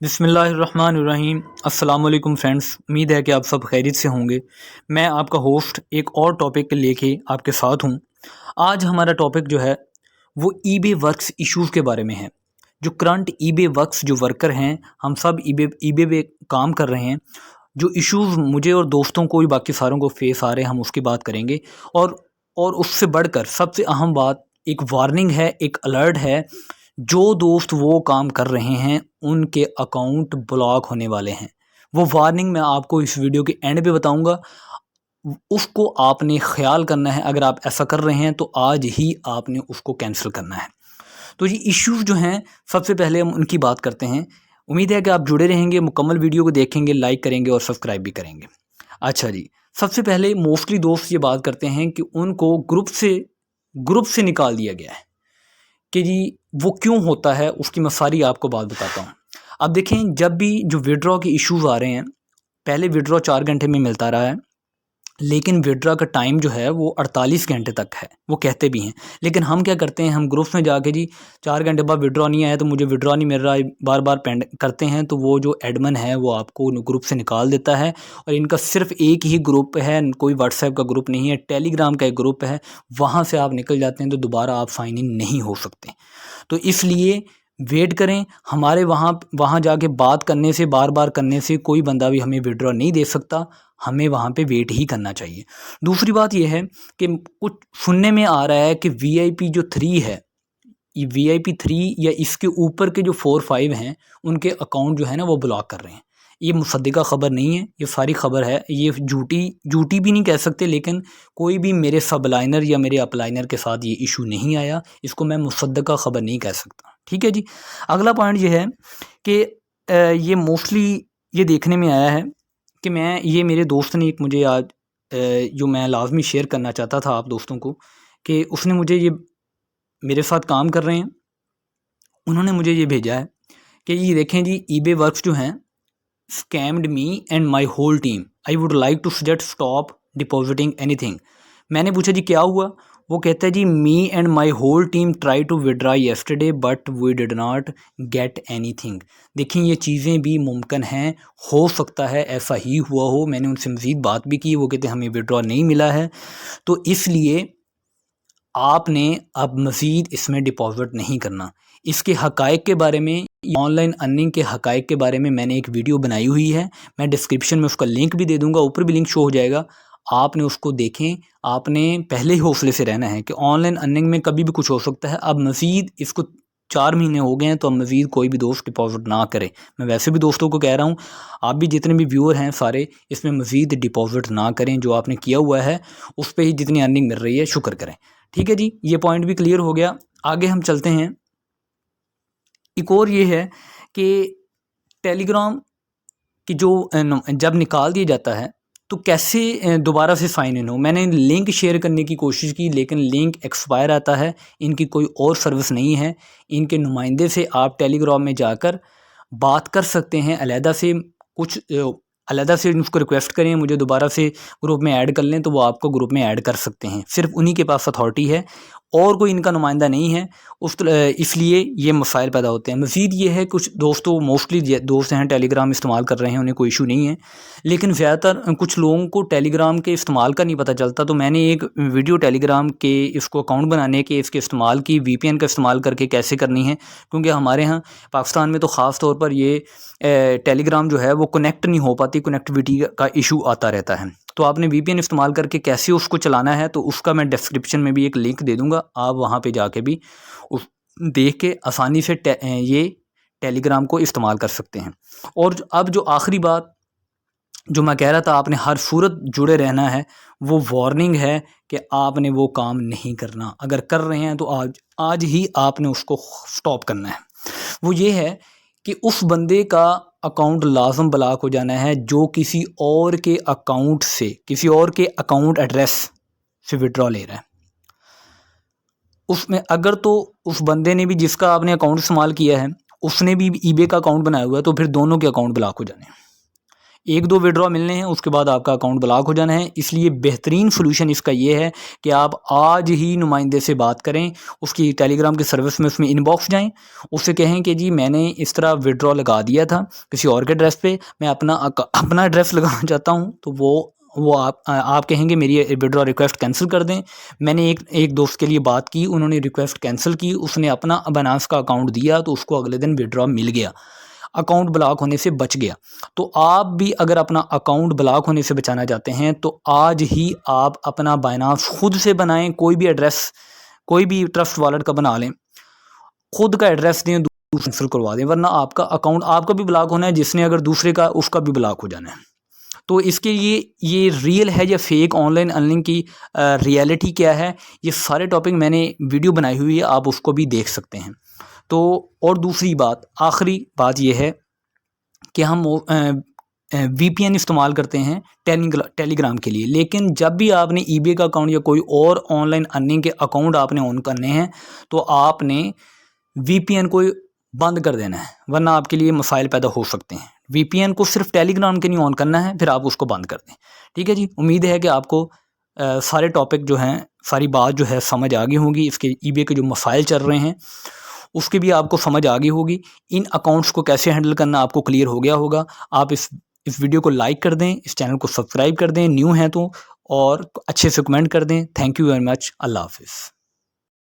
बिस्मिल्लाहिर्रहमानिर्रहीम। अस्सलाम वालेकुम फ्रेंड्स, उम्मीद है कि आप सब खैरियत से होंगे। मैं आपका होस्ट एक और टॉपिक लेके आपके साथ हूँ। आज हमारा टॉपिक जो है वो ईबे वर्क्स इश्यूज़ के बारे में है। जो करंट ईबे वर्क्स जो वर्कर हैं, हम सब ईबे ईबे पे काम कर रहे हैं। जो इश्यूज़ मुझे और दोस्तों को भी बाकी सारों को फेस आ रहे हैं, हम उसकी बात करेंगे। और उससे बढ़कर सबसे अहम बात एक वार्निंग है, एक अलर्ट है। जो दोस्त वो काम कर रहे हैं उनके अकाउंट ब्लॉक होने वाले हैं। वो वार्निंग मैं आपको इस वीडियो के एंड पे बताऊंगा। उसको आपने ख्याल करना है। अगर आप ऐसा कर रहे हैं तो आज ही आपने उसको कैंसिल करना है। तो ये इश्यूज़ जो हैं, सबसे पहले हम उनकी बात करते हैं। उम्मीद है कि आप जुड़े रहेंगे, मुकम्मल वीडियो को देखेंगे, लाइक करेंगे और सब्सक्राइब भी करेंगे। अच्छा जी, सबसे पहले मोस्टली दोस्त ये बात करते हैं कि उनको ग्रुप से निकाल दिया गया है। कि जी वो क्यों होता है, उसकी मैं सारी आपको बात बताता हूँ। अब देखें, जब भी जो विड्रॉ के इश्यूज़ आ रहे हैं, पहले विड्रॉ 4 घंटे में मिलता रहा है, लेकिन विड्रॉ का टाइम जो है वो 48 घंटे तक है, वो कहते भी हैं। लेकिन हम क्या करते हैं, हम ग्रुप्स में जाके जी 4 घंटे बाद विड्रॉ नहीं आया तो मुझे विड्रॉ नहीं मिल रहा है, बार बार पेंड करते हैं। तो वो जो एडमिन है वो आपको ग्रुप से निकाल देता है। और इनका सिर्फ एक ही ग्रुप है, कोई व्हाट्सएप का ग्रुप नहीं है, टेलीग्राम का एक ग्रुप है। वहाँ से आप निकल जाते हैं तो दोबारा आप साइन इन नहीं हो सकते। तो इसलिए वेट करें। हमारे वहाँ जाके बात करने से, बार बार करने से कोई बंदा भी हमें विड्रॉ नहीं दे सकता। हमें वहाँ पे वेट ही करना चाहिए। दूसरी बात यह है कि कुछ सुनने में आ रहा है कि वीआईपी जो 3 है, ये वीआईपी 3 या इसके ऊपर के जो 4-5 हैं, उनके अकाउंट जो है ना वो ब्लॉक कर रहे हैं। ये मुसद्दिका ख़बर नहीं है, ये सारी ख़बर है। ये झूठी भी नहीं कह सकते, लेकिन कोई भी मेरे सबलाइनर या मेरे अपलाइनर के साथ ये इशू नहीं आया, इसको मैं मुसद्दिका ख़बर नहीं कह सकता। ठीक है जी। अगला पॉइंट ये है कि ये मोस्टली ये देखने में आया है कि ये मेरे दोस्त ने एक मुझे आज जो मैं लाजमी शेयर करना चाहता था आप दोस्तों को, कि उसने मुझे ये मेरे साथ काम कर रहे हैं, उन्होंने मुझे ये भेजा है कि ये देखें जी, ईबे वर्क्स जो हैं scammed me and my whole team. I would like to suggest stop depositing anything. मैंने पूछा जी क्या हुआ। वो कहता है जी, me and my whole team try to withdraw yesterday but we did not get anything. देखिए, ये चीज़ें भी मुमकिन हैं, हो सकता है ऐसा ही हुआ हो। मैंने उनसे मज़ीद बात भी की, वो कहते हमें विड्रॉ नहीं मिला है। तो इसलिए आपने अब मज़ीद इसमें डिपॉज़िट नहीं करना। इसके हक़ाइक़ के बारे में, ऑनलाइन अर्निंग के हक़ाइक़ के बारे में मैंने एक वीडियो बनाई हुई है। मैं डिस्क्रिप्शन में उसका लिंक भी दे दूँगा, ऊपर भी लिंक शो हो जाएगा। आपने उसको देखें। आपने पहले ही हौसले से रहना है कि ऑनलाइन अर्निंग में कभी भी कुछ हो सकता है। अब मज़ीद इसको 4 महीने हो गए हैं, तो अब मज़ीद कोई भी दोस्त डिपॉज़िट ना करे। मैं वैसे भी दोस्तों को कह रहा हूँ, आप भी जितने भी व्यूअर हैं सारे, इसमें मज़ीद डिपॉज़िट ना करें। जो आपने किया हुआ है उस पे ही जितनी अर्निंग मिल रही है शुक्र करें। ठीक है जी, ये पॉइंट भी क्लियर हो गया। आगे हम चलते हैं। एक और ये है कि टेलीग्राम की जो जब निकाल दिया जाता है तो कैसे दोबारा से साइन इन हो। मैंने लिंक शेयर करने की कोशिश की, लेकिन लिंक एक्सपायर आता है। इनकी कोई और सर्विस नहीं है। इनके नुमाइंदे से आप टेलीग्राम में जाकर बात कर सकते हैं। अलहदा से उसको रिक्वेस्ट करें, मुझे दोबारा से ग्रुप में ऐड कर लें, तो वो आपको ग्रुप में ऐड कर सकते हैं। सिर्फ उन्हीं के पास अथॉरिटी है और कोई इनका नुमाइंदा नहीं है। इसलिए ये मसाइल पैदा होते हैं। मज़ीद ये है, कुछ दोस्तों, मोस्टली दोस्त हैं टेलीग्राम इस्तेमाल कर रहे हैं, उन्हें कोई इशू नहीं है। लेकिन ज़्यादातर कुछ लोगों को टेलीग्राम के इस्तेमाल का नहीं पता चलता। तो मैंने एक वीडियो टेलीग्राम के इसको अकाउंट बनाने के, इसके इस्तेमाल की, वीपीएन का इस्तेमाल करके कैसे करनी है। क्योंकि हमारे यहाँ पाकिस्तान में तो ख़ास तौर पर ये टेलीग्राम जो है वो कनेक्ट नहीं हो पाती, कनेक्टिविटी का इशू आता रहता है। तो आपने वीपीएन इस्तेमाल करके कैसे उसको चलाना है, तो उसका मैं डिस्क्रिप्शन में भी एक लिंक दे दूँगा। आप वहाँ पे जाके भी उस देख के आसानी से ये टेलीग्राम को इस्तेमाल कर सकते हैं। और अब जो आखिरी बात जो मैं कह रहा था, आपने हर सूरत जुड़े रहना है। वो वार्निंग है कि आपने वो काम नहीं करना। अगर कर रहे हैं तो आज ही आपने उसको स्टॉप करना है। वो ये है कि उस बंदे का अकाउंट लाजम ब्लॉक हो जाना है जो किसी और के अकाउंट से, किसी और के अकाउंट एड्रेस से विड्रॉ ले रहा है। उसमें अगर तो उस बंदे ने भी, जिसका आपने अकाउंट इस्तेमाल किया है, उसने भी ईबे का अकाउंट बनाया हुआ है, तो फिर दोनों के अकाउंट ब्लॉक हो जाने हैं। एक दो विड्रॉ मिलने हैं, उसके बाद आपका अकाउंट ब्लॉक हो जाना है। इसलिए बेहतरीन सोल्यूशन इसका ये है कि आप आज ही नुमाइंदे से बात करें, उसकी टेलीग्राम की सर्विस में उसमें इनबॉक्स जाएं, उससे कहें कि जी मैंने इस तरह विड्रॉ लगा दिया था किसी और के एड्रेस पे, मैं अपना एड्रेस लगाना चाहता हूँ। तो वो आप कहेंगे मेरी विड्रॉ रिक्वेस्ट कैंसिल कर दें। मैंने एक दोस्त के लिए बात की, उन्होंने रिक्वेस्ट कैंसिल की, उसने अपना बाइनेंस का अकाउंट दिया तो उसको अगले दिन विड्रॉ मिल गया, अकाउंट ब्लॉक होने से बच गया। तो आप भी अगर अपना अकाउंट ब्लॉक होने से बचाना चाहते हैं तो आज ही आप अपना बाइनेंस खुद से बनाएं, कोई भी एड्रेस, कोई भी ट्रस्ट वॉलेट का बना लें, खुद का एड्रेस दें, कैंसिल करवा दें, वरना आपका अकाउंट आपका भी ब्लॉक होना है, जिसने अगर दूसरे का उसका भी ब्लॉक हो जाना है। तो इसके लिए ये रियल है या फेक ऑनलाइन अर्निंग की रियलिटी क्या है, ये सारे टॉपिक मैंने वीडियो बनाई हुई है, आप उसको भी देख सकते हैं। तो और दूसरी बात, आखिरी बात ये है कि हम VPN इस्तेमाल करते हैं टेलीग्राम के लिए, लेकिन जब भी आपने eBay का अकाउंट या कोई और ऑनलाइन अर्निंग के अकाउंट आपने ऑन करने हैं तो आपने VPN को बंद कर देना है, वरना आपके लिए मसाइल पैदा हो सकते हैं। VPN को सिर्फ टेलीग्राम के नहीं ऑन करना है, फिर आप उसको बंद कर दें। ठीक है जी, उम्मीद है कि आपको सारे टॉपिक जो हैं, सारी बात जो है समझ आ गई होगी। इसके eBay के जो मसाइल चल रहे हैं उसकी भी आपको समझ आ गई होगी। इन अकाउंट्स को कैसे हैंडल करना आपको क्लियर हो गया होगा। आप इस वीडियो को लाइक कर दें, इस चैनल को सब्सक्राइब कर दें न्यू हैं तो, और अच्छे से कमेंट कर दें। Thank you very much. अल्लाह हाफिज़।